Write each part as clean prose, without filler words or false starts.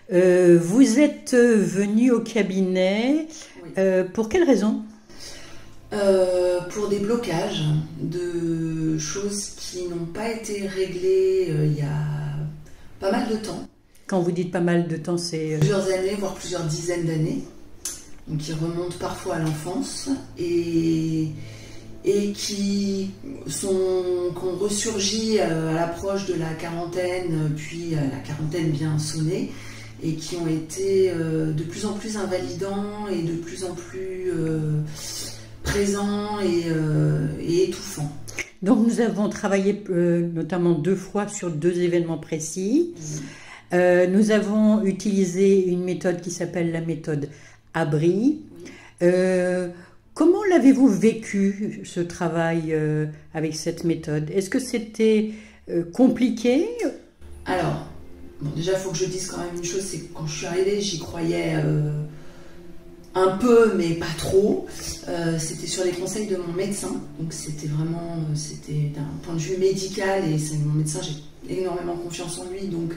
Vous êtes venu au cabinet Oui. pour quelle raison? Pour des blocages de choses qui n'ont pas été réglées il y a pas mal de temps, Quand vous dites pas mal de temps, c'est... plusieurs années, voire plusieurs dizaines d'années, donc qui remontent parfois à l'enfance et qui ont ressurgi à l'approche de la quarantaine, puis à la quarantaine bien sonnée, et qui ont été de plus en plus invalidants et de plus en plus présents et étouffants. Donc nous avons travaillé notamment 2 fois sur 2 événements précis. Nous avons utilisé une méthode qui s'appelle la méthode Abri. Comment l'avez-vous vécu, ce travail avec cette méthode? Est-ce que c'était compliqué? Alors, bon, déjà, il faut que je dise quand même une chose, c'est que quand je suis arrivée, j'y croyais un peu, mais pas trop. C'était sur les conseils de mon médecin, donc c'était vraiment, c'était d'un point de vue médical, et c'est mon médecin, j'ai énormément confiance en lui, donc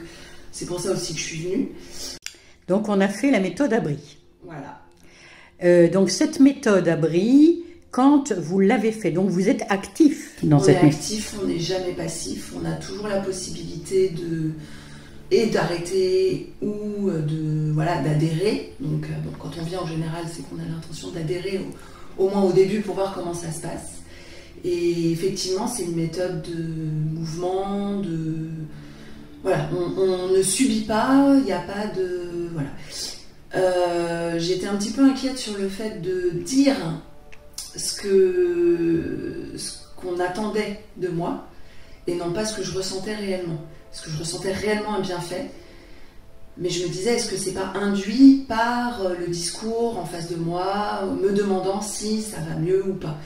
c'est pour ça aussi que je suis venue. Donc on a fait la méthode Abri. Voilà. Donc cette méthode Abri, quand vous l'avez fait, donc vous êtes actif dans cette méthode. On est actif, on n'est jamais passif, on a toujours la possibilité d'arrêter ou d'adhérer. Donc quand on vient en général, c'est qu'on a l'intention d'adhérer au moins au début pour voir comment ça se passe. Et effectivement, c'est une méthode de mouvement, voilà, on ne subit pas, il n'y a pas de... Voilà. J'étais un petit peu inquiète sur le fait de dire ce qu'on attendait de moi et non pas ce que je ressentais réellement. Parce que je ressentais réellement un bienfait, mais je me disais, est-ce que c'est pas induit par le discours en face de moi, me demandant si ça va mieux ou pas.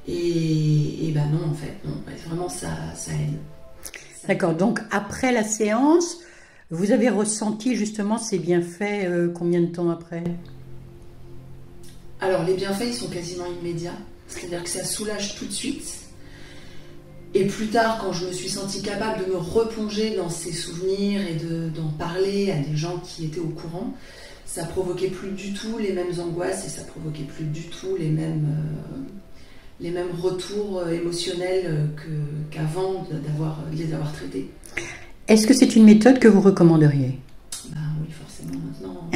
Et ben non, en fait, non, vraiment ça aide. D'accord, donc après la séance, vous avez ressenti justement ces bienfaits combien de temps après? Alors les bienfaits, ils sont quasiment immédiats, c'est-à-dire que ça soulage tout de suite. Et plus tard, quand je me suis sentie capable de me replonger dans ces souvenirs et d'en parler à des gens qui étaient au courant, ça provoquait plus du tout les mêmes angoisses et ça provoquait plus du tout les mêmes retours émotionnels qu'avant de les avoir traités. Est-ce que c'est une méthode que vous recommanderiez? Ben oui, forcément maintenant.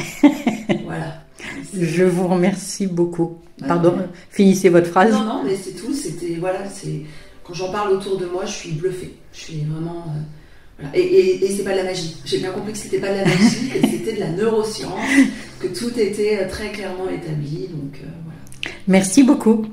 Voilà. Je vous remercie beaucoup. Pardon, finissez votre phrase. Non, mais c'est tout. C'était voilà, c'est quand j'en parle autour de moi, je suis bluffée. Je suis vraiment voilà. Et c'est pas de la magie. J'ai bien compris que c'était pas de la magie, et c'était de la neuroscience, que tout était très clairement établi. Donc voilà. Merci beaucoup.